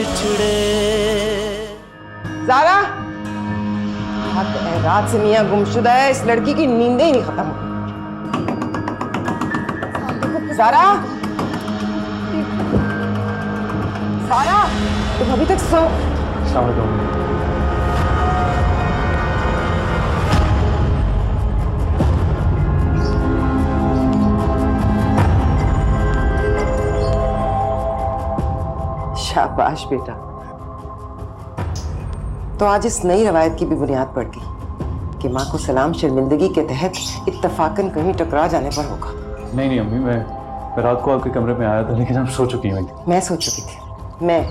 बिछड़े। ज़ारा, रात से मियां गुमशुदा है, इस लड़की की नींदें ही नहीं खत्म हुई। ज़ारा, ज़ारा, तुम अभी तक सो। शाबाश बेटा। तो आज इस नई रवायत की भी बुनियाद पड़ गई कि माँ को सलाम शर्मिंदगी के तहत इत्तफाकन कहीं टकरा जाने पर होगा। नहीं अम्मी, मैं रात को आपके कमरे में आया था, लेकिन आप सो चुकी हुई थी। मैं सो चुकी थी। मैं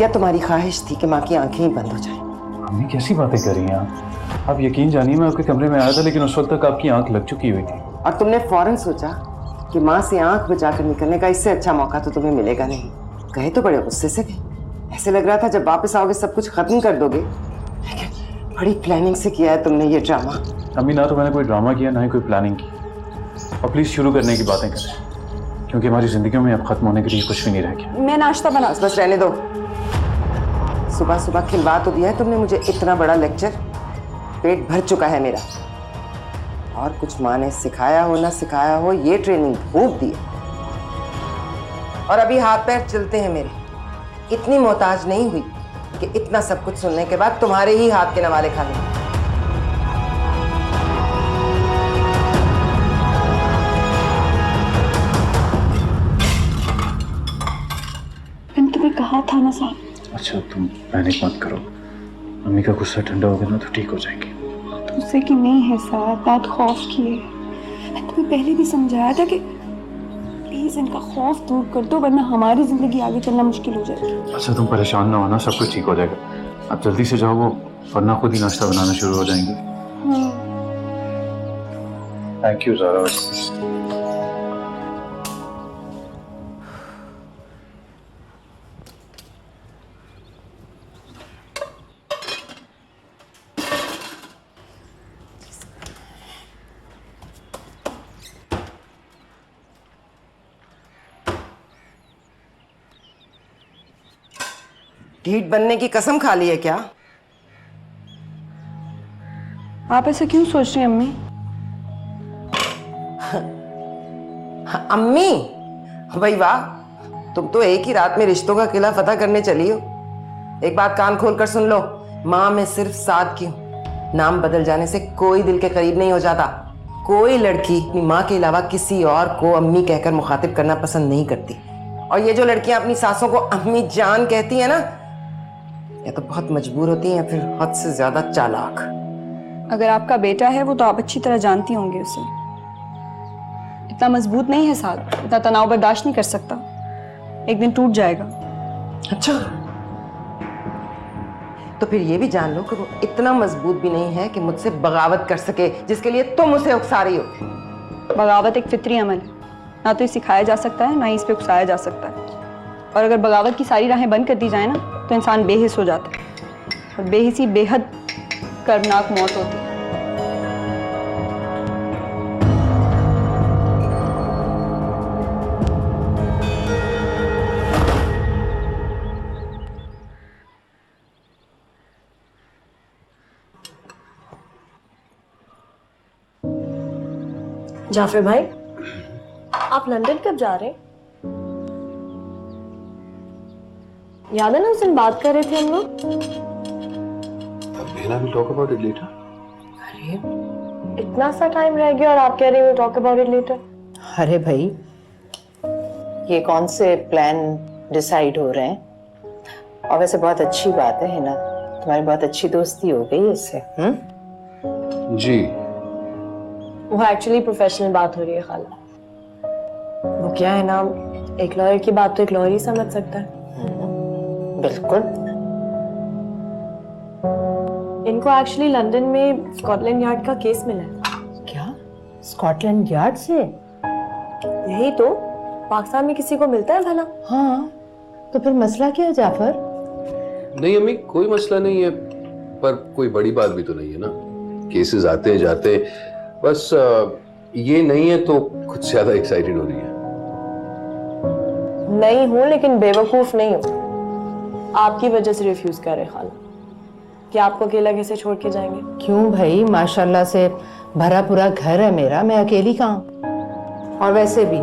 या तुम्हारी ख्वाहिश थी कि माँ की आंखें ही बंद हो जाएं। अम्मी कैसी बातें कर रही हैं आप यकीन जानिए मैं आपके कमरे में आया था, लेकिन उस वक्त तक आपकी आंख लग चुकी हुई थी। और तुमने फौरन सोचा कि माँ से आंख बचाकर निकलने का इससे अच्छा मौका तो तुम्हें मिलेगा नहीं। कहे तो बड़े गुस्से से गए। ऐसे लग रहा था जब वापस आओगे सब कुछ खत्म कर दोगे, लेकिन बड़ी प्लानिंग से किया है तुमने ये ड्रामा। अम्मी, ना तो मैंने कोई ड्रामा किया, ना ही कोई प्लानिंग की। और प्लीज शुरू करने की बातें करें, क्योंकि हमारी जिंदगियों में अब खत्म होने के लिए कुछ भी नहीं रह गया। मैं नाश्ता बना। बस रहने दो। सुबह सुबह खिलवा तो दिया है तुमने मुझे इतना बड़ा लेक्चर। पेट भर चुका है मेरा। और कुछ माँ ने सिखाया हो ना सिखाया हो, ये ट्रेनिंग खूब दी है। और अभी हाथ पैर चलते हैं मेरे। इतनी मोहताज नहीं हुई कि इतना सब कुछ सुनने के बाद तुम्हारे ही हाथ के नवाले खा लूं। मैंने तुम्हें कहा था ना साहब। अच्छा, तुम पैनिक मत करो। अम्मी का गुस्सा ठंडा हो गया ना तो ठीक हो जाएगी। तुझसे कि नहीं है साहब, बात खौफ की है। मैंने तुम्हें पहले भी समझाया था कि प्लीज इनका खौफ दूर कर दो, वरना हमारी जिंदगी आगे चलना मुश्किल हो जाएगी। अच्छा, तुम परेशान ना होना, सब कुछ ठीक हो जाएगा। अब जल्दी से जाओ, वो वरना खुद ही नाश्ता बनाना शुरू हो जाएंगे। Thank you Zara. ढीठ बनने की कसम खा ली है क्या? आप ऐसा क्यों सोच रही हैं अम्मी? अम्मी, भाई वाह, तुम तो एक ही रात में रिश्तों का किला फतह करने चली हो। एक बात कान खोल कर सुन लो, माँ मैं सिर्फ साथ की हूँ। नाम बदल जाने से कोई दिल के करीब नहीं हो जाता। कोई लड़की अपनी माँ के अलावा किसी और को अम्मी कहकर मुखातिब करना पसंद नहीं करती। और ये जो लड़कियां अपनी सासों को अम्मी जान कहती है ना, या तो बहुत मजबूर होती हैं या फिर हद से ज्यादा चालाक। अगर आपका बेटा है वो तो आप अच्छी तरह जानती होंगी उसे। इतना मजबूत नहीं है साथ, इतना तनाव बर्दाश्त नहीं कर सकता। एक दिन टूट जाएगा। अच्छा, तो फिर ये भी जान लो कि वो इतना मजबूत भी नहीं है कि मुझसे बगावत कर सके, जिसके लिए तुम उसे उकसा रही हो। बगावत एक फितरी अमल है, ना तो ये सिखाया जा सकता है ना ही इस पे उकसाया जा सकता है। और अगर बगावत की सारी राहें बंद कर दी जाए ना तो इंसान बेहिस हो जाता है, और बेहिसी बेहद कर्मनाक मौत होती है। जाफर भाई, आप लंदन कब जा रहे हैं? याद है ना उस दिन बात कर रहे थे हम लोग? we'll talk about it later. अरे इतना सा टाइम रह गया और आप कह रहे हो टॉक अबाउट इट लेटर। अरे भाई, ये कौन से प्लान डिसाइड हो रहे हैं? और वैसे बहुत अच्छी बात है ना, तुम्हारी बहुत अच्छी दोस्ती हो गई इससे। जी, वो एक्चुअली प्रोफेशनल बात हो रही है खाला। वो क्या है ना, एक लॉयर की बात तो एक लॉयर ही समझ सकता है। बिल्कुल। इनको एक्चुअली लंदन में स्कॉटलैंड यार्ड का केस मिला है। क्या? स्कॉटलैंड यार्ड से? यही तो, पाकिस्तान में किसी को मिलता है भला? हाँ, तो फिर मसला क्या है जाफर? नहीं अम्मी, कोई मसला नहीं है, पर कोई बड़ी बात भी तो नहीं है ना। केसेस आते हैं जाते हैं, बस ये नहीं है तो कुछ ज्यादा एक्साइटेड हो रही है। नहीं हूँ लेकिन बेवकूफ नहीं हूँ। आपकी वजह से रिफ्यूज कर रहे खाला कि आपको अकेला कैसे छोड़ के जाएंगे। क्यों भाई, माशाल्लाह से भरा पूरा घर है मेरा, मैं अकेली कहाँ हूँ? और वैसे भी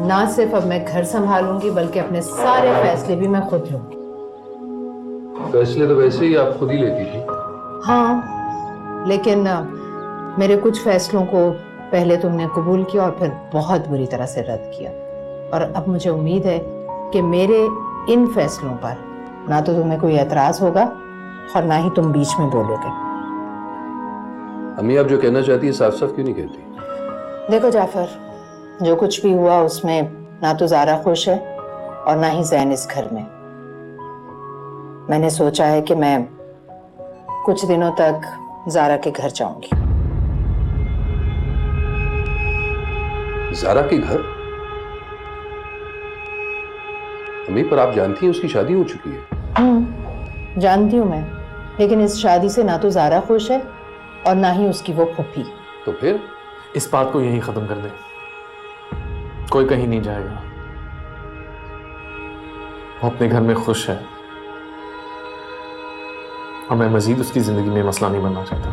ना सिर्फ अब मैं घर संभालूंगी बल्कि अपने सारे फैसले भी मैं खुद लूंगी। फैसले तो वैसे ही आप खुद ही लेती थी। हाँ, लेकिन मेरे कुछ फैसलों को पहले तुमने कबूल किया और फिर बहुत बुरी तरह से रद्द किया, और अब मुझे उम्मीद है कि मेरे इन फैसलों पर ना तो तुम्हें कोई एतराज होगा और ना ही तुम बीच में बोलोगे। अम्मी आप जो कहना चाहती है साफ साफ क्यों नहीं कहती? देखो जाफर, जो कुछ भी हुआ उसमें ना तो ज़ारा खुश है और ना ही जैन इस घर में। मैंने सोचा है कि मैं कुछ दिनों तक ज़ारा के घर जाऊंगी। ज़ारा के घर? अम्मी पर आप जानती हैं उसकी शादी हो चुकी है। जानती हूँ मैं, लेकिन इस शादी से ना तो ज़ारा खुश है और ना ही उसकी वो फूफी। तो फिर इस बात को यहीं खत्म कर दें, कोई कहीं नहीं जाएगा। वो अपने घर में खुश है और मैं मजीद उसकी जिंदगी में मसला नहीं बनना चाहता।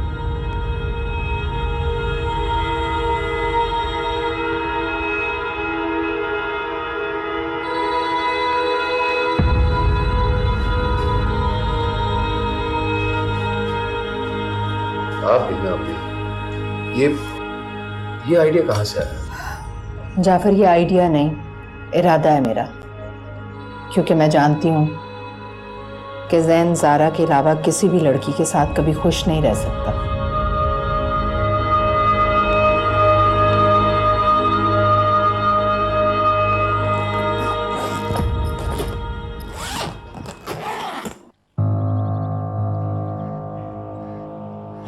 आप भी ना अम्मी, ये आइडिया कहाँ से आया? जाफर, ये आइडिया नहीं, इरादा है मेरा, क्योंकि मैं जानती हूँ कि जैन ज़ारा के अलावा किसी भी लड़की के साथ कभी खुश नहीं रह सकता।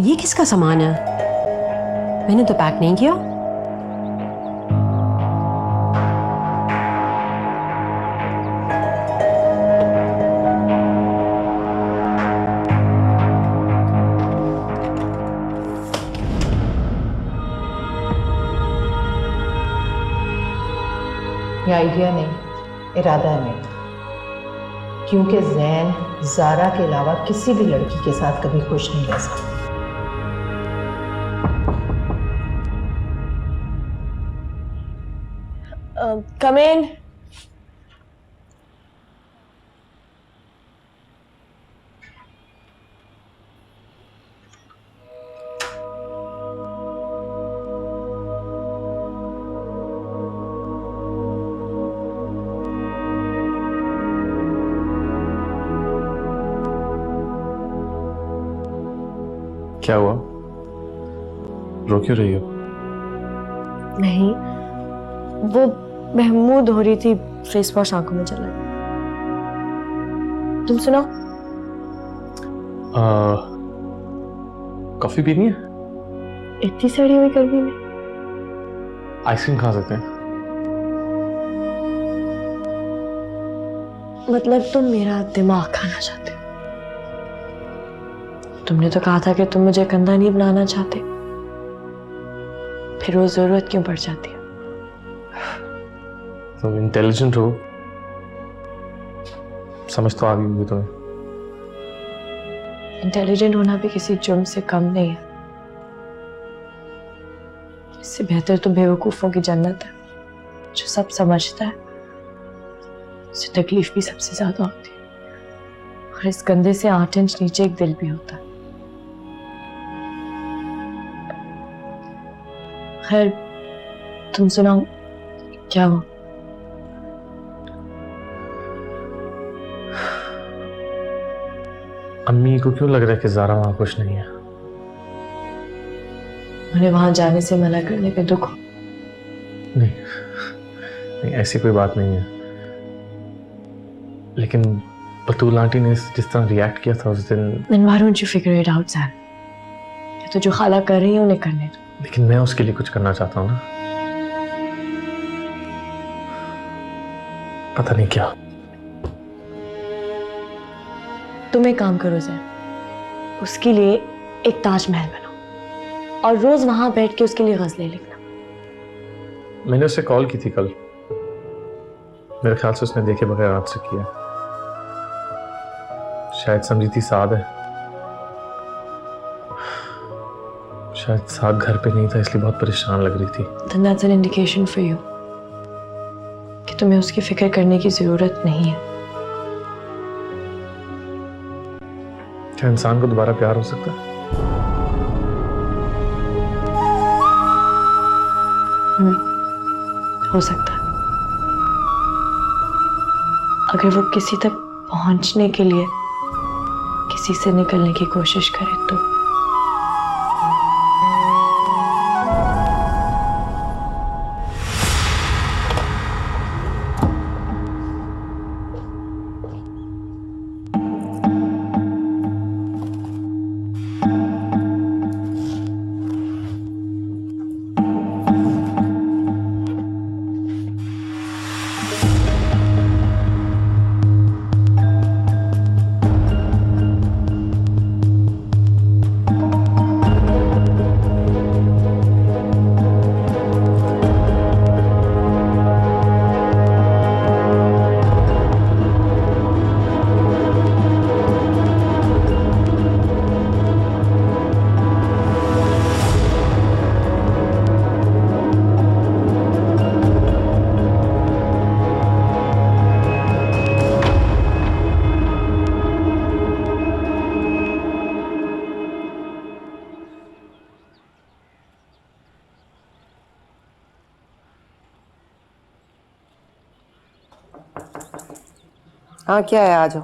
ये किसका सामान है? मैंने तो पैक नहीं किया। ये आइडिया नहीं, इरादा है मेरा, क्योंकि जैन ज़ारा के अलावा किसी भी लड़की के साथ कभी खुश नहीं रह सकता। कम इन। क्या हुआ, रो क्यों रही हो? नहीं, वो महमूद हो रही थी, फेस वॉश आंखों में चला गया। तुम सुनाओ। कॉफी पीनी है? इतनी सड़ी हुई गर्मी में आइसक्रीम खा सकते हैं। मतलब तुम मेरा दिमाग खाना चाहते हो? तुमने तो कहा था कि तुम मुझे कंधा नहीं बनाना चाहते, फिर वो जरूरत क्यों पड़ जाती है? तुम इंटेलिजेंट हो, समझ तो आ गई होगी तुम्हें। इंटेलिजेंट होना भी किसी जुर्म से कम नहीं है। इससे बेहतर तो बेवकूफों की जन्नत है, जो सब समझता है, उसे तकलीफ भी सबसे ज्यादा होती है। और इस कंधे से 8 इंच नीचे एक दिल भी होता है। खैर, तुम सुनाओ, क्या हो? अम्मी को क्यों लग रहा है कि ज़ारा वहां खुश नहीं है? उन्हें वहां जाने से मना करने पे दुख हो? नहीं, नहीं, ऐसी कोई बात नहीं है, लेकिन बतूल आंटी ने जिस तरह रिएक्ट किया था उस दिन। Then why don't you figure it out, Sam? ये तो जो खाला कर रही है उन्हें करने दो। लेकिन मैं उसके लिए कुछ करना चाहता हूँ ना, पता नहीं क्या। तुम एक काम करो जैन, उसके लिए एक ताजमहल बनाओ और रोज वहां बैठ के उसके लिए गजलें लिखना। मैंने उससे कॉल की थी कल, मेरे ख्याल से उसने देखे बगैर आपसे किया। शायद समझी थी साद है, शायद साद घर पे नहीं था इसलिए बहुत परेशान लग रही थी। Then that's an indication for you कि तुम्हें उसकी फिक्र करने की जरूरत नहीं है। क्या इंसान को दोबारा प्यार हो सकता है? हो सकता है, अगर वो किसी तक पहुंचने के लिए किसी से निकलने की कोशिश करे तो। हाँ क्या है, आ जाओ।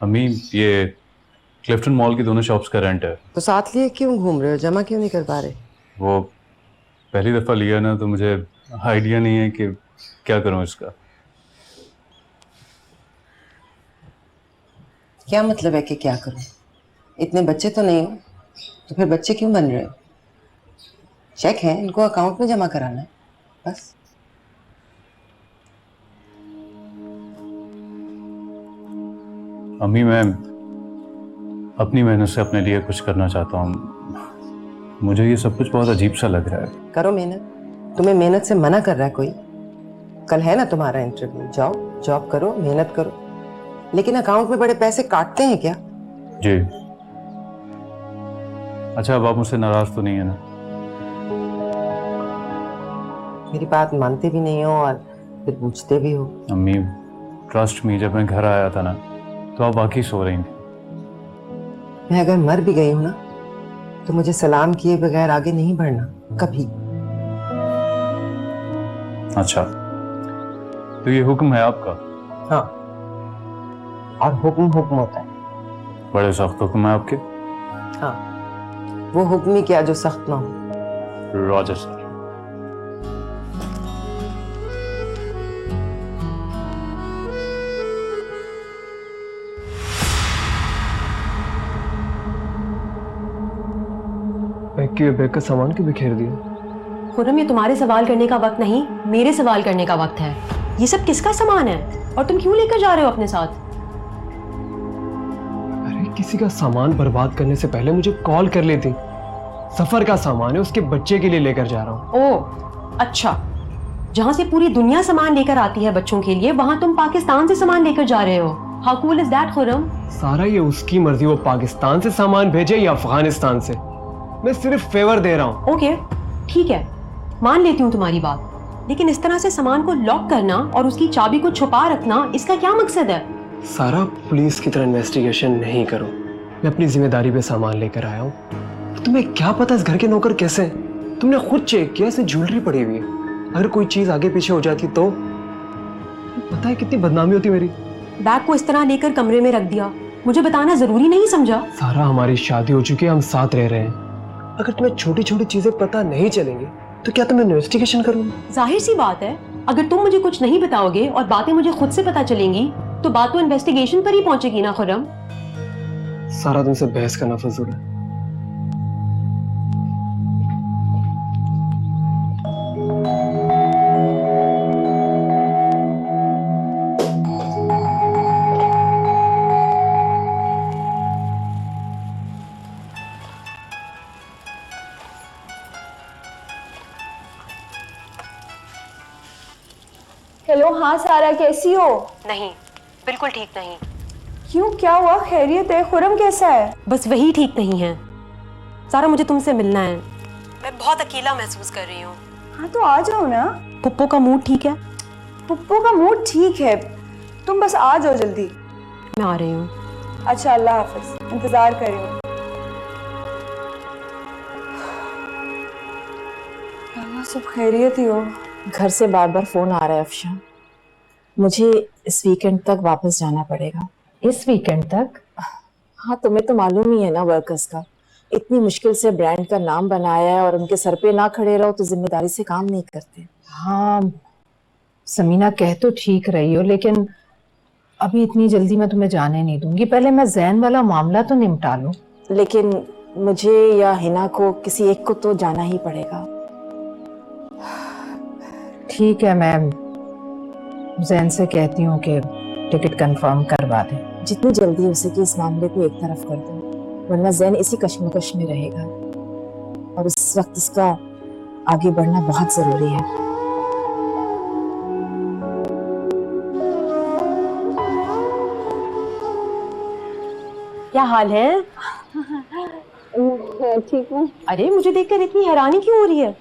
अम्मी, ये क्लिफ्टन मॉल की दोनों शॉप्स का रेंट है। तो साथ लिए क्यों घूम रहे हो, जमा क्यों नहीं कर पा रहे? वो पहली दफ़ा लिया ना, तो मुझे आइडिया नहीं है कि क्या करूं इसका। क्या मतलब है कि क्या करूं? इतने बच्चे तो नहीं हो, तो फिर बच्चे क्यों बन रहे हो? चेक है, इनको अकाउंट में जमा कराना है बस। अम्मी, मैं अपनी मेहनत से अपने लिए कुछ करना चाहता हूँ। मुझे ये सब कुछ बहुत अजीब सा लग रहा है। करो मेहनत। तुम्हें मेहनत से मना कर रहा है कोई? कल है ना तुम्हारा इंटरव्यू, जाओ जॉब करो, मेहनत करो। लेकिन अकाउंट में बड़े पैसे काटते हैं क्या? जी। अच्छा, अब आप मुझसे नाराज तो नहीं है ना? मेरी बात मानते भी नहीं हो और फिर पूछते भी हो। अम्मी, ट्रस्ट मी, जब मैं घर आया था ना, तो आप वाकई सो रही थी। मैं अगर मर भी गई हूं ना, तो मुझे सलाम किए बगैर आगे नहीं बढ़ना कभी। अच्छा, तो ये हुक्म है आपका? हाँ, और हुक्म हुक्म होता है। बड़े सख्त हुक्म है आपके। हाँ, वो हुक्म ही क्या जो सख्त ना हो। Roger sir. बैग का सामान क्यों बिखेर दिया? खुर्रम, ये तुम्हारे सवाल करने का वक्त नहीं, मेरे सवाल करने का वक्त है। ये सब किसका सामान है और तुम क्यों लेकर जा रहे हो अपने साथ? अरे किसी का सामान बर्बाद करने से पहले मुझे कॉल कर लेती। सफर का सामान है, उसके बच्चे के लिए लेकर जा रहा हूँ। ओह अच्छा, जहाँ से पूरी दुनिया सामान लेकर आती है बच्चों के लिए, वहाँ तुम पाकिस्तान से सामान लेकर जा रहे हो। How cool is that Khurram? सारा ये उसकी मर्जी, वो पाकिस्तान से सामान भेजे या अफगानिस्तान से। मैं सिर्फ फेवर दे रहा हूँ। ओके ठीक है, मान लेती हूँ तुम्हारी बात, लेकिन इस तरह से सामान को लॉक करना और उसकी चाबी को छुपा रखना, इसका क्या मकसद है? सारा पुलिस की तरह इन्वेस्टिगेशन नहीं करो। मैं अपनी जिम्मेदारी पे सामान लेकर आया हूँ। तुम्हें क्या पता इस घर के नौकर कैसे हैं? तुमने खुद चेक किया, इसमें ज्वेलरी पड़ी हुई है। अगर कोई चीज आगे पीछे हो जाती तो पता है कितनी बदनामी होती मेरी। बैग को इस तरह लेकर कमरे में रख दिया, मुझे बताना जरूरी नहीं समझा? सारा, हमारी शादी हो चुकी है, हम साथ रह रहे हैं। अगर तुम्हें छोटी छोटी चीजें पता नहीं चलेंगी तो क्या तुम इन्वेस्टिगेशन करूंगा? जाहिर सी बात है, अगर तुम मुझे कुछ नहीं बताओगे और बातें मुझे खुद से पता चलेंगी तो बात तो इन्वेस्टिगेशन पर ही पहुंचेगी ना खुर्रम। सारा तुमसे बहस करना फजूल है। हेलो, हाँ सारा, कैसी हो? नहीं, बिल्कुल ठीक नहीं। क्यों, क्या हुआ? खैरियत है? खुरम कैसा है? बस वही ठीक नहीं है। सारा, मुझे तुमसे मिलना है। मैं बहुत अकेला महसूस कर रही हूँ। हाँ तो आ जाओ ना। पुप्पो का मूड ठीक है? पुप्पो का मूड ठीक है, तुम बस आ जाओ जल्दी। मैं आ रही हूँ। अच्छा, अल्लाह हाफिज, इंतजार कर रही हूँ। अल्लाह सब खैरियत ही हो। घर से बार बार फोन आ रहा है अफशान, मुझे इस वीकेंड तक वापस जाना पड़ेगा। इस वीकेंड तक? हाँ, तुम्हें तो मालूम ही है ना वर्कर्स का, इतनी मुश्किल से ब्रांड का नाम बनाया है और उनके सर पे ना खड़े रहो तो जिम्मेदारी से काम नहीं करते। हाँ समीना, कह तो ठीक रही हो, लेकिन अभी इतनी जल्दी मैं तुम्हें जाने नहीं दूंगी। पहले मैं जैन वाला मामला तो निपटा लूं। लेकिन मुझे या हिना को किसी एक को तो जाना ही पड़ेगा। ठीक है, मैं जैन से कहती हूँ कि टिकट कंफर्म करवा दे। जितनी जल्दी हो सके इस मामले को एक तरफ कर दो, वरना जैन इसी कश्मकश में रहेगा और इस वक्त इसका आगे बढ़ना बहुत जरूरी है। क्या हाल है? ठीक हूँ। अरे, मुझे देखकर इतनी हैरानी क्यों हो रही है?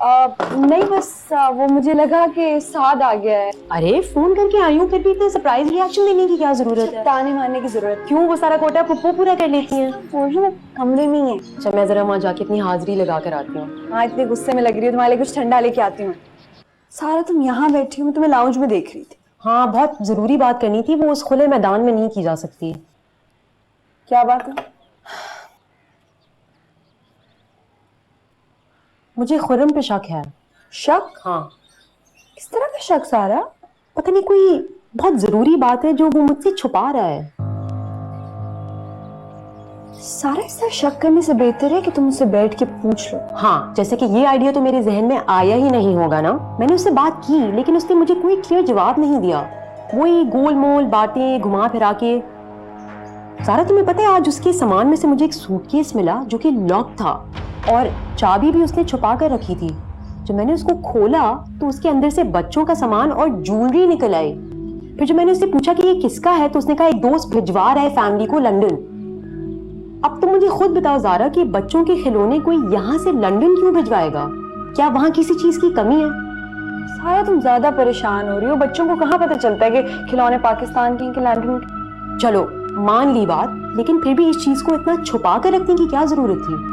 नहीं बस वो मुझे लगा कि साद आ गया है। अरे, फोन करके आई हूँ, फिर भी इतने सरप्राइज रिएक्शन देने की क्या जरूरत है? ताने मारने की जरूरत क्यों? वो सारा कोटा पुप्पो पूरा कर लेती हैं। क्यों? कमरे में ही है। अच्छा, मैं जरा वहाँ जाके अपनी हाजिरी लगा कर आती हूँ। हाँ, इतने गुस्से में लग रही हो, तुम्हारे लिए कुछ ठंडा लेके आती हूँ। सारा, तुम यहाँ बैठी हो, मैं तुम्हें लाउंज में देख रही थी। हाँ, बहुत जरूरी बात करनी थी, वो उस खुले मैदान में नहीं की जा सकती। क्या बात है? मुझे खुर्रम पे शक है। शक? हाँ। किस तरह का शक सारा? पता नहीं, कोई बहुत जरूरी बात है जो वो मुझसे छुपा रहा है। सारा, इस तरह शक करने से बेहतर है कि तुम उससे बैठ के पूछ लो। हाँ, जैसे कि ये आइडिया तो मेरे जहन में आया ही नहीं होगा ना। मैंने उससे बात की, लेकिन उसने मुझे कोई क्लियर जवाब नहीं दिया। वही गोल मोल बातें घुमा फिरा के। सारा, तुम्हें पता है आज उसके सामान में से मुझे एक सूटकेस मिला जो कि लॉक था और चाबी भी उसने छुपा कर रखी थी। जब मैंने उसको खोला तो उसके अंदर से बच्चों का सामान और ज्वेलरी निकल आई। फिर जब मैंने उससे पूछा कि ये किसका है तो उसने कहा एक दोस्त भिजवा रहा है फैमिली को लंदन। अब तो मुझे खुद बताओ ज़ारा कि बच्चों के खिलौने कोई यहाँ से लंदन क्यों भिजवाएगा? क्या वहाँ किसी चीज की कमी है? सारा, तुम ज्यादा परेशान हो रही हो। बच्चों को कहाँ पता चलता है कि खिलौने पाकिस्तान के हैं कि लंदन के? चलो मान ली बात, लेकिन फिर भी इस चीज को इतना छुपा कर रखने की क्या जरूरत थी?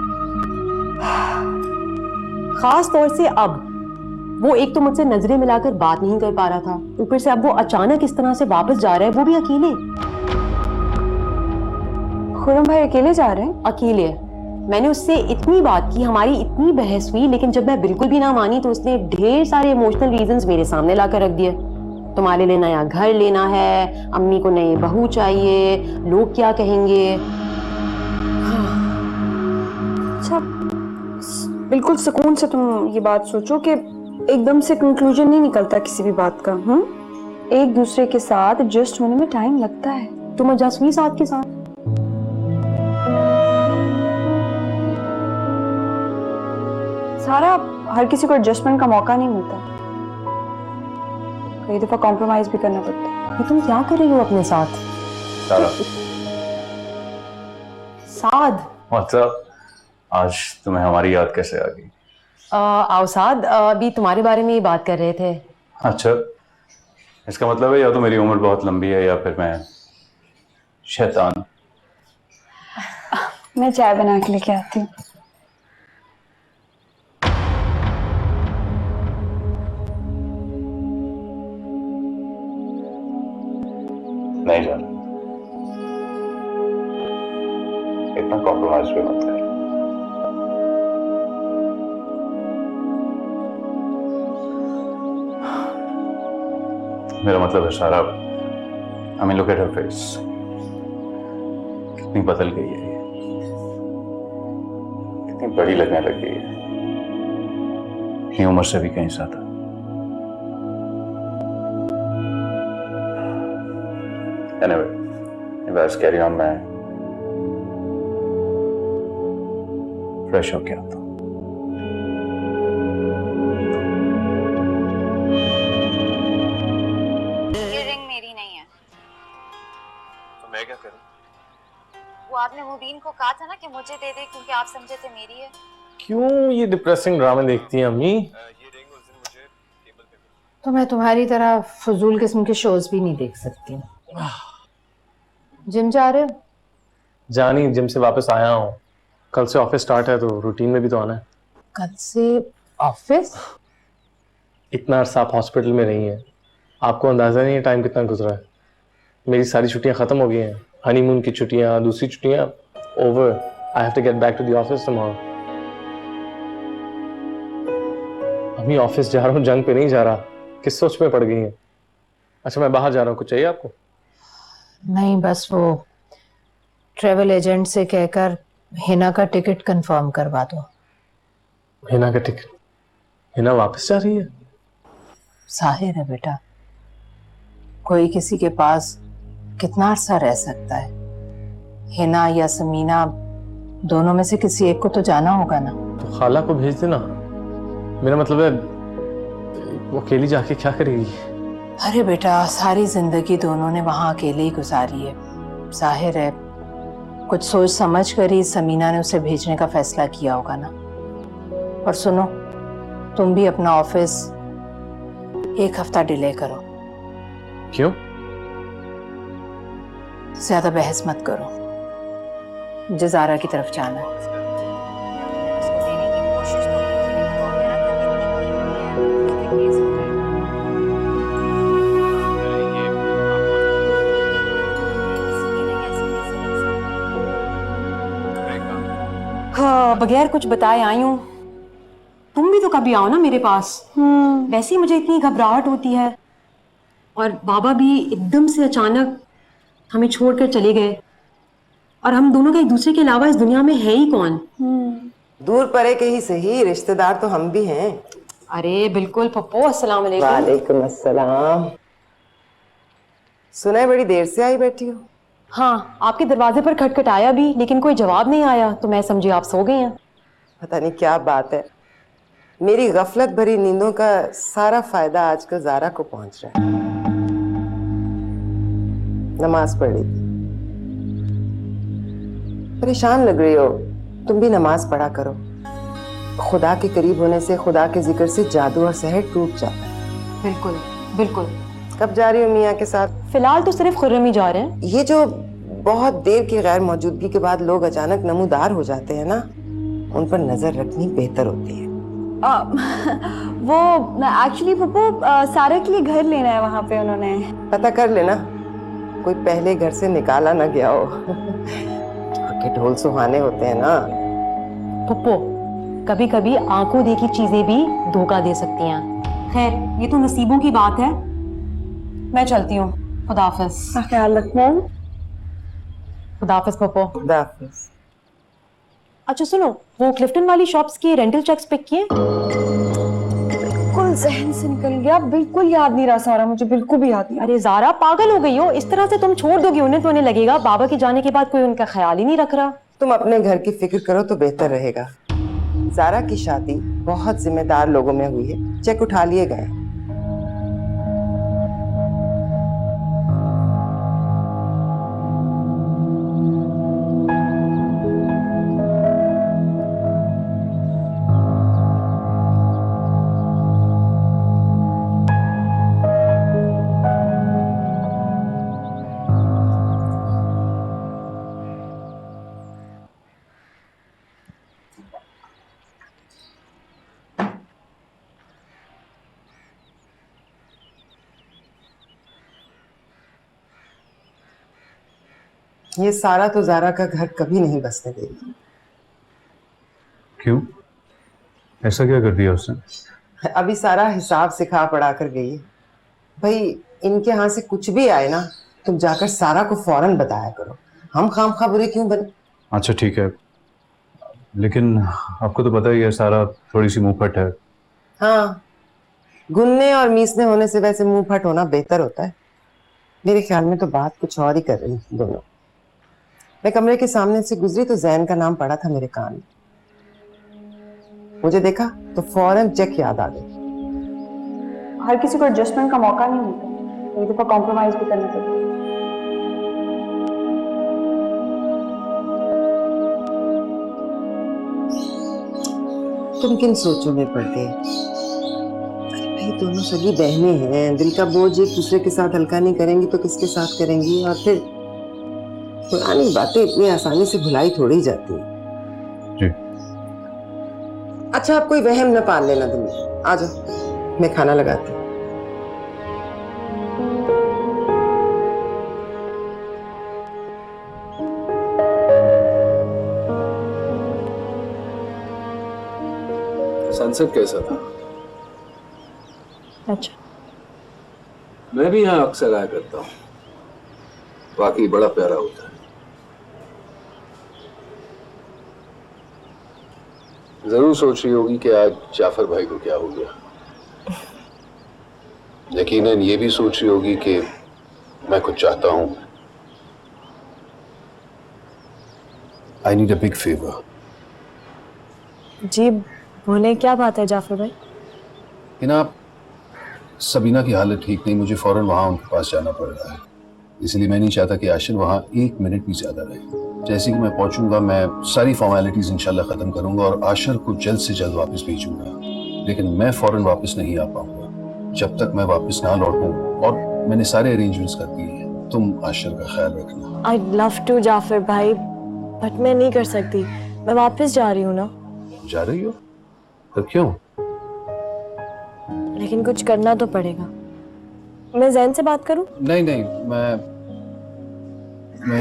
खास तौर से अब वो एक तो मुझसे नजरें मिलाकर बात नहीं कर पा रहा था, ऊपर से अब वो अचानक इस तरह से वापस जा रहा है, वो भी अकेले। खुरम भाई अकेले जा रहे हैं? अकेले। मैंने उससे इतनी बात की, हमारी इतनी बहस हुई, लेकिन जब मैं बिल्कुल भी ना मानी तो उसने ढेर सारे इमोशनल रीजंस मेरे सामने लाकर रख दिए। तुम्हारे लिए नया घर लेना है, अम्मी को नई बहू चाहिए, लोग क्या कहेंगे। अच्छा, बिल्कुल सुकून से तुम ये बात सोचो कि एकदम से कंक्लूजन नहीं निकलता किसी भी बात का। एक दूसरे के साथ एडजस्ट होने में टाइम लगता है। तुम एडजस्ट हुई साथ के साथ? सारा, हर किसी को एडजस्टमेंट का मौका नहीं मिलता, कई दफा कॉम्प्रोमाइज भी करना पड़ता है। ये तुम क्या कर रही हो अपने साथ? सारा, साद, व्हाट्सअप, आज तुम्हें हमारी याद कैसे आ गई? आओ साद, अभी तुम्हारे बारे में ही बात कर रहे थे। अच्छा, इसका मतलब है या तो मेरी उम्र बहुत लंबी है या फिर मैं शैतान। मैं चाय बना के लेके आती हूँ। नहीं जाना, इतना कॉम्प्रोमाइज भी मत कर। मेरा मतलब है सारा, I mean look at her face, कितनी बदल गई है ये, कितनी बड़ी लगने लग गई है, ये उम्र से भी कहीं ज्यादा। Anyway, बस कैरी ऑन, मैं फ्रेश होके आता हूँ। मुबीन को कहा था ना कि मुझे दे दे क्योंकि आप समझे थे मेरी है। क्यों ये डिप्रेसिंग ड्रामा देखती हैं अम्मी? तो मैं तुम्हारी तरह फजूल किस्म के शोज भी नहीं देख सकती। जिम जा रहे हो? जानी जिम से वापस आया हूँ। कल से ऑफिस स्टार्ट है तो रूटीन में भी तो आना है। कल से ऑफिस? इतना अरसा आप हॉस्पिटल में रही हैं, आपको अंदाजा नहीं है टाइम कितना गुजरा है। मेरी सारी छुट्टियां खत्म हो गई हैं, हनीमून की छुट्टियां, दूसरी छुट्टियां over. I have to get back to the office tomorrow. अम्मी ऑफिस जा रहा हूँ, जंग पे नहीं जा रहा। किस सोच में पड़ गई हैं? अच्छा मैं बाहर जा रहा हूँ, कुछ चाहिए आपको? नहीं, बस वो ट्रेवल एजेंट से कहकर हिना का टिकट कंफर्म करवा दो। हिना का टिकट? हिना वापस जा रही है? जाहिर है बेटा, कोई किसी के पास कितना अरसा रह सकता है। हिना या समीना, दोनों में से किसी एक को तो जाना होगा ना। तो खाला को भेज देना। मेरा मतलब है वो अकेली जाके क्या करेगी? अरे बेटा, सारी जिंदगी दोनों ने वहां अकेले ही गुजारी है। जाहिर है कुछ सोच समझ कर ही समीना ने उसे भेजने का फैसला किया होगा ना। और सुनो, तुम भी अपना ऑफिस 1 हफ्ता डिले करो। क्यों? ज्यादा बहस मत करो, मुझे ज़ारा की तरफ जाना है। उसको देने की कोशिश तो की थी, लेकिन वो मेहनत करके नहीं की है। केस हो जाएगा। हाँ, बगैर कुछ बताए आई हूँ। तुम भी तो कभी आओ ना मेरे पास। वैसे ही मुझे इतनी घबराहट होती है, और बाबा भी एकदम से अचानक हमें छोड़कर चले गए, और हम दोनों का एक दूसरे के अलावा इस दुनिया में है ही कौन। दूर परे के ही सही, रिश्तेदार तो हम भी हैं। अरे बिल्कुल पप्पो, अस्सलाम वालेकुम। वालेकुम अस्सलाम। सुना है बड़ी देर से आई बैठी हो? हाँ, आपके दरवाजे पर खटखटाया भी, लेकिन कोई जवाब नहीं आया, तो मैं समझी आप सो गई हैं। पता नहीं क्या बात है, मेरी गफलत भरी नींदों का सारा फायदा आजकल ज़ारा को पहुंच रहा है। नमाज पढ़ रही थी। परेशान लग रही हो, तुम भी नमाज पढ़ा करो। खुदा के करीब होने से, खुदा के जिक्र से जादू और सहर टूट जाता है। बिल्कुल बिल्कुल। कब जा रही हो मियाँ के साथ? फिलहाल तो सिर्फ खुर्रम ही जा रहे हैं। ये जो बहुत देर की गैर मौजूदगी के बाद लोग अचानक नमूदार हो जाते हैं ना, उन पर नजर रखनी बेहतर होती है। वो एक्चुअली पप्पू सारा के लिए घर लेना है वहाँ पे। उन्होंने पता कर लेना कोई पहले घर से निकाला ना गया हो। के ढोल सुहाने होते हैं ना। पप्पो, कभी कभी आंखों देखी चीजें भी धोखा दे सकती हैं। खैर, ये तो नसीबों की बात है। मैं चलती हूँ। खुदाफिज। ख्याल रखना। खुदाफिज पप्पो। खुदाफिज। अच्छा सुनो, वो क्लिफ्टन वाली शॉप्स के रेंटल चेक्स पिक किए? बिल्कुल जहन से निकल गया, बिल्कुल याद नहीं रहा सारा, मुझे बिल्कुल भी याद नहीं। अरे ज़ारा, पागल हो गई हो? इस तरह से तुम छोड़ दोगी उन्हें तो उन्हें लगेगा बाबा के जाने के बाद कोई उनका ख्याल ही नहीं रख रहा। तुम अपने घर की फिक्र करो तो बेहतर रहेगा। ज़ारा की शादी बहुत जिम्मेदार लोगों में हुई है, चेक उठा लिए गए। ये सारा तो ज़ारा का घर कभी नहीं बसने देगी। क्यों? ऐसा क्या कर दिया उसने? अभी सारा हिसाब सिखा पढ़ा कर गई है। भाई इनके यहाँ से कुछ भी आए ना, तुम जाकर सारा को फौरन बताया करो। हम खामखा बुरे क्यों बने? अच्छा ठीक है, लेकिन आपको तो पता ही है सारा थोड़ी सी मुंहफट है। हाँ, गुनने और मीसने होने से वैसे मुंह फट होना बेहतर होता है। मेरे ख्याल में तो बात कुछ और ही कर रही है दोनों। मैं कमरे के सामने से गुजरी तो जैन का नाम पड़ा था मेरे कान में। मुझे देखा तो फौरन चेक याद आ गई। हर किसी को एडजस्टमेंट का मौका नहीं मिलता, एक दफा कॉम्प्रोमाइज भी करना पड़ता है। तुम किन सोचों में पड़ गए? अरे भाई, दोनों सगी बहनें हैं, दिल का बोझ एक दूसरे के साथ हल्का नहीं करेंगी तो किसके साथ करेंगी? और फिर पुरानी बातें इतनी आसानी से भुलाई थोड़ी जाती हैं। जी। अच्छा, आप कोई वहम न पाल लेना दिल में। आ जाओ, मैं खाना लगाती हूँ। सनसेट कैसा था? अच्छा, मैं भी यहाँ अक्सर आया करता हूँ, वाकई बड़ा प्यारा होता है। जरूर सोच रही होगी कि आज जाफर भाई को क्या हो गया। यकीनन ये भी सोच रही होगी कि मैं कुछ चाहता हूँ। I need a big favour. जी बोले, क्या बात है जाफर भाई? आप सबीना की हालत ठीक नहीं, मुझे फौरन वहां उनके पास जाना पड़ रहा है। इसलिए मैं नहीं चाहता कि आशिर वहां 1 मिनट भी ज्यादा रहे। जैसे कि मैं पहुंचूंगा, मैं सारी फॉर्मेलिटीज इंशाल्लाह खत्म करूंगा और आशिर को जल्द से जल्द वापस भेजूंगा। लेकिन मैं फौरन वापस नहीं आ पाऊंगा जब तक मैं वापस ना लौटूं, और मैंने सारे अरेंजमेंट्स कर दिए हैं। तुम आशिर का ख्याल रखना। आई लव टू जाफर भाई, बट मैं नहीं कर सकती। मैं वापस जा रही हूँ ना। जा रही हो? तो क्यों? लेकिन कुछ करना तो पड़ेगा। मैं जैन से बात करूं? नहीं नहीं, मैं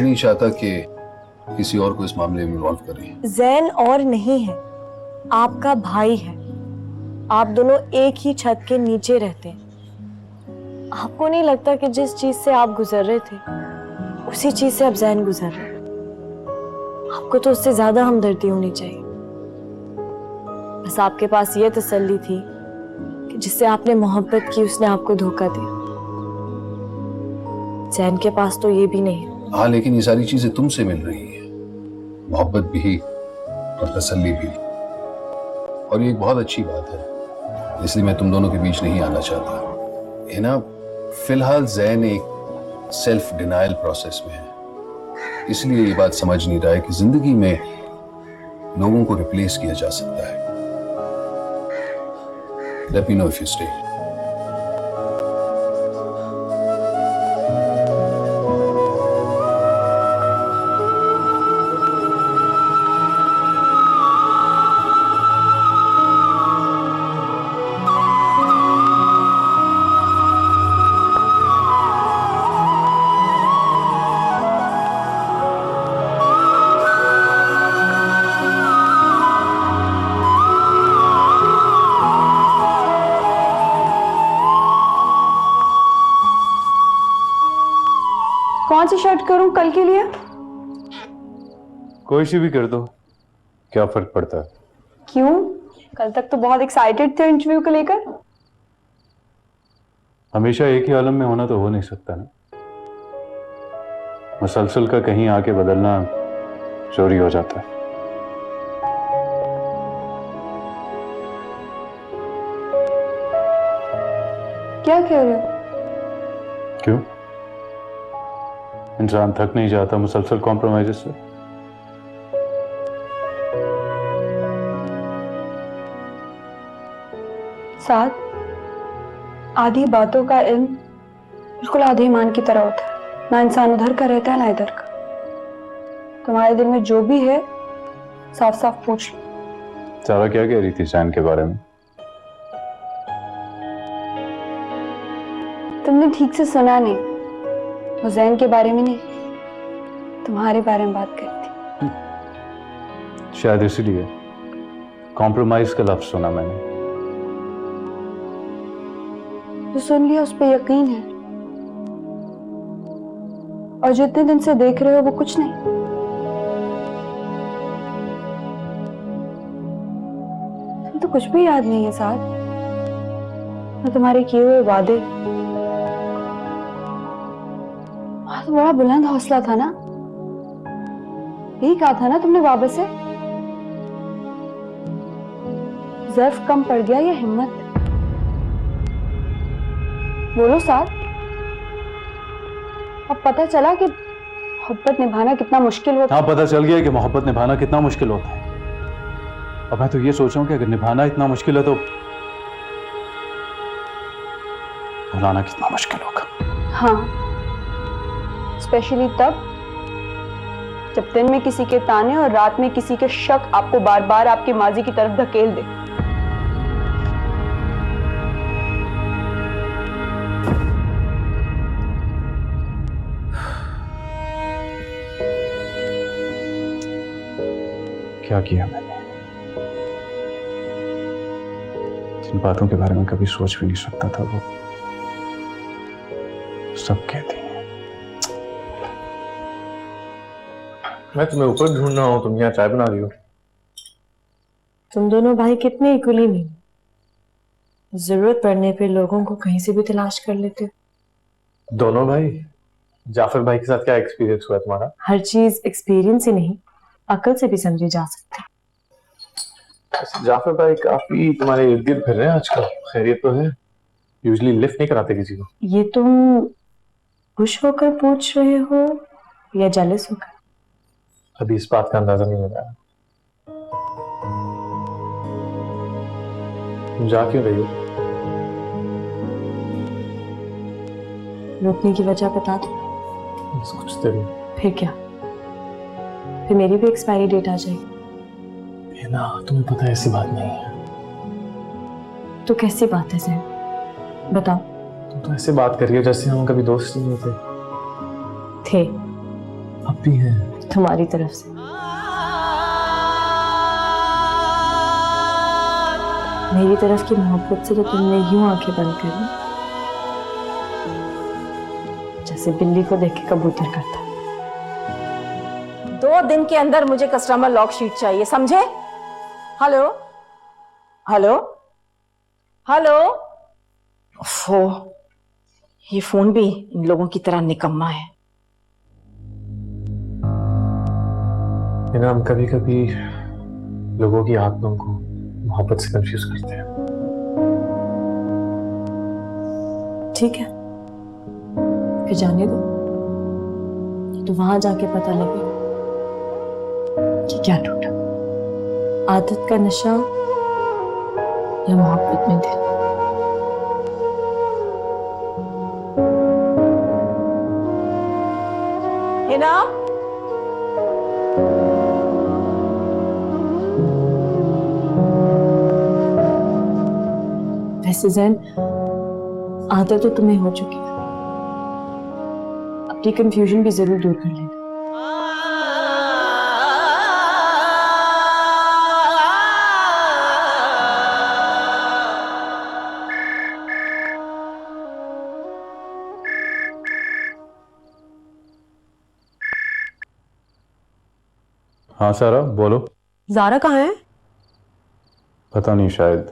नहीं चाहता कि किसी और को इस मामले में इन्वॉल्व करें। जैन और नहीं है, आपका भाई है। आप दोनों एक ही छत के नीचे रहते हैं। आपको नहीं लगता कि जिस चीज से आप गुजर रहे थे उसी चीज से अब जैन गुजर रहा है? आपको तो उससे ज्यादा हमदर्दी होनी चाहिए। बस आपके पास ये तसल्ली थी कि जिससे आपने मोहब्बत की उसने आपको धोखा दिया। जैन के पास तो ये भी नहीं है। हाँ, लेकिन ये सारी चीजें तुमसे मिल रही है, मोहब्बत भी और तसल्ली भी, और ये एक बहुत अच्छी बात है। इसलिए मैं तुम दोनों के बीच नहीं आना चाहता। है ना, फिलहाल जैन एक सेल्फ डिनायल प्रोसेस में है, इसलिए ये बात समझ नहीं रहा है कि जिंदगी में लोगों को रिप्लेस किया जा सकता है। Let me know if you stay. कौन सी शर्ट करूं कल के लिए? कोई सी भी कर दो, क्या फर्क पड़ता है? क्यों? कल तक तो बहुत एक्साइटेड थे इंटरव्यू को लेकर। हमेशा एक ही आलम में होना तो हो नहीं सकता ना। मुसलसल का कहीं आके बदलना चोरी हो जाता है। क्या कह रहे हो? क्यों? इंसान थक नहीं जाता मुसलसल कॉम्प्रोमाइज से? साथ आधी बातों का इल्म बिल्कुल आधे ईमान की तरह होता है। ना इंसान उधर का रहता है ना इधर का। तुम्हारे दिल में जो भी है साफ साफ पूछ लो। सारा क्या कह रही थी जैन के बारे में? तुमने ठीक से सुना नहीं। वो जैन के बारे में नहीं, तुम्हारे बारे में बात करती। शायद इसलिए कॉम्प्रोमाइज का लफ्ज सुना मैंने। जो सुन लिया उस पर यकीन है, और जो इतने दिन से देख रहे हो वो कुछ नहीं। तुम तो कुछ भी याद नहीं है साथ, ना तुम्हारे किए हुए वादे। तो बड़ा बुलंद हौसला था ना, यही कहा था ना तुमने बाबा से। ज़र्फ कम पड़ गया या हिम्मत? बोलो साथ। अब पता चला कि मोहब्बत निभाना कितना मुश्किल होता है। हाँ, पता चल गया कि मोहब्बत निभाना कितना मुश्किल होता है। और मैं तो ये सोच रहा हूँ कि अगर निभाना इतना मुश्किल है तो भुलाना कितना मुश्किल होगा। हाँ, स्पेशली तब जब दिन में किसी के ताने और रात में किसी के शक आपको बार बार आपके माजी की तरफ धकेल दे। क्या किया मैंने? जिन बातों के बारे में कभी सोच भी नहीं सकता था वो सब कहती हैं। मैं तुम्हें ऊपर ढूंढ रहा हूँ, तुम यहाँ चाय बना रही हो। तुम दोनों भाई कितने इक्वली नहीं, जरूरत पड़ने पे लोगों को कहीं से भी तलाश कर लेते हो। दोनों भाई? जाफर भाई के साथ क्या एक्सपीरियंस हुआ तुम्हारा? हर चीज एक्सपीरियंस ही नहीं, अकल से भी समझी जा सकती है। जाफर भाई काफी तुम्हारे इर्द गिर्द फिर रहे हैं आजकल, खैरियत तो है? यूजुअली लिफ्ट नहीं कराते किसी को। ये तुम खुश होकर पूछ रहे हो या जेलस होकर? अभी इस बात का अंदाजा नहीं लगा। तुम जा क्यों रही हो? रोकने की वजह बता दो। बस कुछ देर। फिर क्या? फिर मेरी भी एक्सपायरी डेट आ जाएगी। ना, तुम्हें पता है ऐसी बात नहीं है। तो कैसी बात है सर, बताओ। तुम तो ऐसे बात कर रही हो जैसे हम कभी दोस्त नहीं होते। थे, अब भी हैं। तुम्हारी तरफ से। मेरी तरफ की मोहब्बत से तो तुमने यूं आंखें बंद करी जैसे बिल्ली को देख के कबूतर करता। 2 दिन के अंदर मुझे कस्टमर लॉक शीट चाहिए, समझे? Hello hello hello. ओफो, ये फोन भी इन लोगों की तरह निकम्मा है। हम कभी कभी लोगों की आत्माओं को मोहब्बत से कंफ्यूज करते हैं। ठीक है, फिर जाने दो, तो वहां जाके पता लगे कि क्या टूटा, आदत का नशा या मोहब्बत में दिल। हिना, वैसे जैन, आदत तो तुम्हें हो चुकी है, अपनी कंफ्यूजन भी जरूर दूर कर लेना। हाँ सारा, बोलो। जारा कहाँ है? पता नहीं, शायद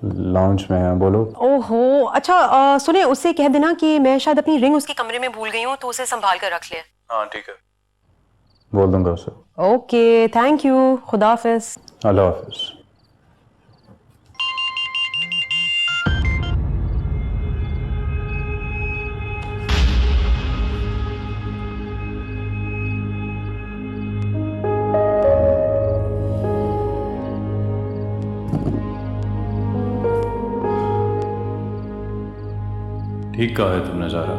लाउंज में है। बोलो। ओहो, अच्छा, सुने, उससे कह देना कि मैं शायद अपनी रिंग उसके कमरे में भूल गई हूँ, तो उसे संभाल कर रख ले। हाँ ठीक है, बोल दूंगा उसे। ओके, थैंक यू, खुदा हाफिज। अल्लाह हाफिज। ठीक कहा है तुमने ज़ारा,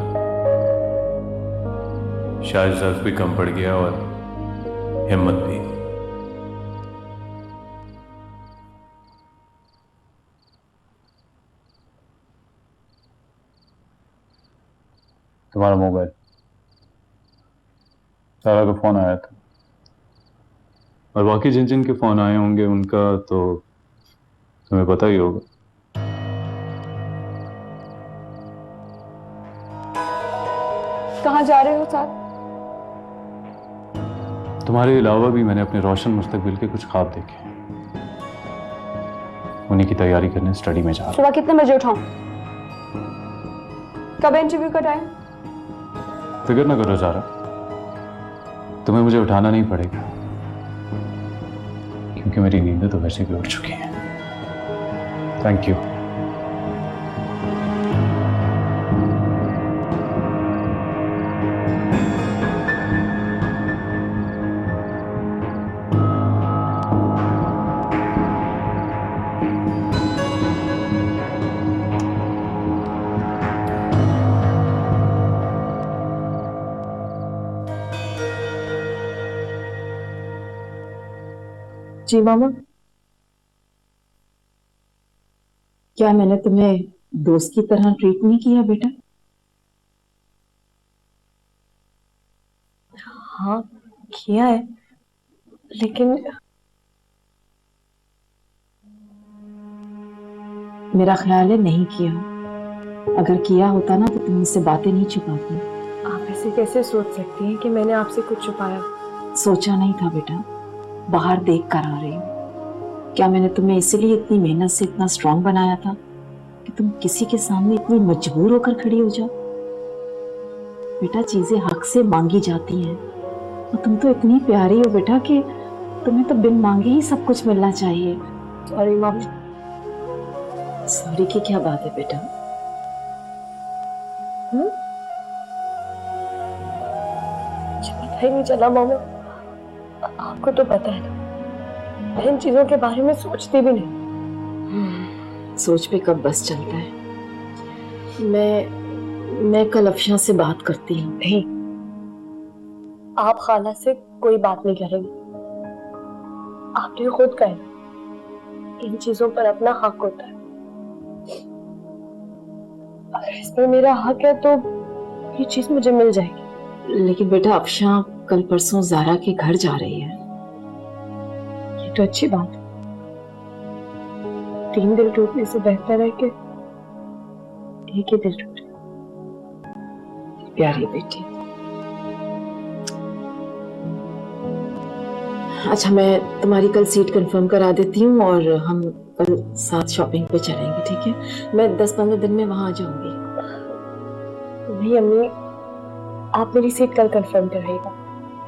शायद ज़र्फ भी कम पड़ गया और हिम्मत भी। तुम्हारा मोबाइल, सारा का फोन आया था, और बाकी जिन जिन के फोन आए होंगे उनका तो तुम्हें पता ही होगा। कहाँ जा रहे हो साथ? तुम्हारे अलावा भी मैंने अपने रोशन मुस्तकबिल के कुछ ख्वाब देखे हैं, उन्हीं की तैयारी करने स्टडी में जा रहा हूं। सुबह कितने बजे उठाऊं? कब है इंटरव्यू का टाइम? फिक्र ना करो ज़ारा, तुम्हें मुझे उठाना नहीं पड़ेगा, क्योंकि मेरी नींदें तो वैसे भी उठ चुकी हैं। Thank you. जी मामा, क्या मैंने तुम्हें दोस्त की तरह ट्रीट नहीं किया बेटा? हाँ किया है, लेकिन मेरा ख्याल है नहीं किया। अगर किया होता ना तो तुम मुझसे बातें नहीं छुपाती। आप ऐसे कैसे सोच सकती हैं कि मैंने आपसे कुछ छुपाया? सोचा नहीं था बेटा, बाहर देख कर आ रही हूँ। क्या मैंने तुम्हें इसीलिए इतनी मेहनत से इतना स्ट्रांग बनाया था कि तुम किसी के सामने इतनी मजबूर होकर खड़ी हो जाओ? बेटा, चीजें हक से मांगी जाती हैं और तुम तो इतनी प्यारी हो बेटा कि तुम्हें तो बिन मांगे ही सब कुछ मिलना चाहिए। Sorry mummy. सॉरी की क्या बात है बेटा? मुझे पता ही नहीं चला मामा। आपको तो पता है ना, मैं इन चीजों के बारे में सोचती भी नहीं। सोच पे कब बस चलता है। मैं कल अफशा से बात करती हूँ। नहीं, आप खाला से कोई बात नहीं करेंगे। आपने खुद कहा इन चीजों पर अपना हक होता है। अगर इसमें मेरा हक है तो ये चीज मुझे मिल जाएगी। लेकिन बेटा, अफशा कल परसों ज़ारा के घर जा रही है। ये तो अच्छी बात है। 3 दिल टूटने से बेहतर है कि एक ही दिल टूटे। प्यारी बेटी। अच्छा, मैं तुम्हारी कल सीट कंफर्म करा देती हूँ और हम कल साथ शॉपिंग पे चलेंगे, ठीक है? मैं 10-15 दिन में वहां आ जाऊंगी। नहीं अम्मी, आप मेरी सीट कल कंफर्म कराइएगा।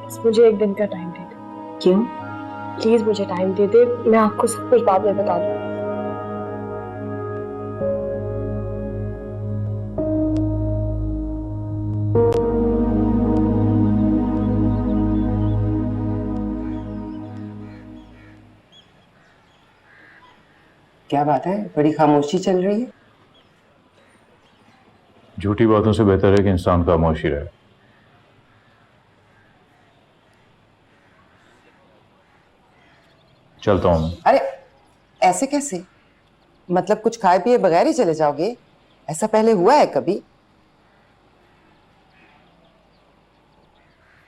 बस मुझे 1 दिन का टाइम दे दो। क्यों? प्लीज मुझे टाइम दे दे, मैं आपको सब कुछ बाद में बता दूंगी। क्या बात है, बड़ी खामोशी चल रही है? झूठी बातों से बेहतर है कि इंसान खामोशी रहे। चलता हूं। अरे ऐसे कैसे? मतलब कुछ खाए पिए बगैर ही चले जाओगे? ऐसा पहले हुआ है कभी?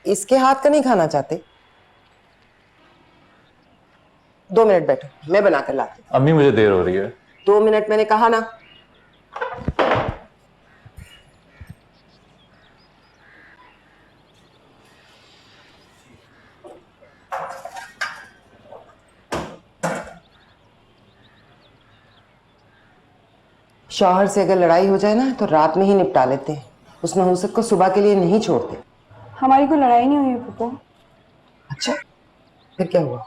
इसके हाथ का नहीं खाना चाहते? 2 मिनट बैठो, मैं बना कर लाती हूँ। अम्मी, मुझे देर हो रही है। 2 मिनट मैंने कहा ना। शौहर से अगर लड़ाई हो जाए ना तो रात में ही निपटा लेते हैं। उस नहुसक को सुबह के लिए नहीं छोड़ते। हमारी कोई लड़ाई नहीं हुई है पप्पू। अच्छा, फिर क्या हुआ?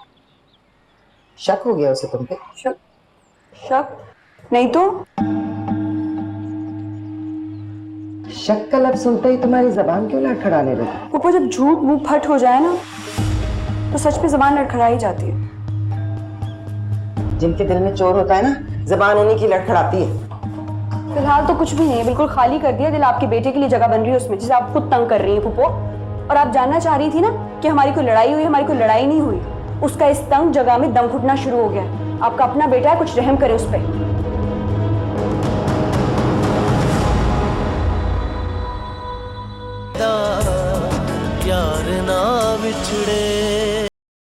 शक हो गया उसे तुम पे? शक नहीं तो। शक का लफ्ज सुनते ही तुम्हारी जबान क्यों लड़खड़ाने लगी? पप्पू, जब झूठ मुंह फट हो जाए ना तो सच पे जबान लड़खड़ा ही जाती है। जिनके दिल में चोर होता है ना, जबान उन्हीं की लड़खड़ाती है। फिलहाल तो कुछ भी नहीं है, बिल्कुल खाली कर दिया। दिल आपके बेटे के लिए जगह बन रही है उसमें, जिसे आप खुद तंग कर रही हैं पुप्पो। और आप जानना चाह रही थी ना कि हमारी कोई लड़ाई हुई, हमारी कोई लड़ाई नहीं हुई। उसका इस तंग जगह में दम घुटना शुरू हो गया। आपका अपना बेटा है, कुछ रहम करे उस पर। यार ना बिछड़े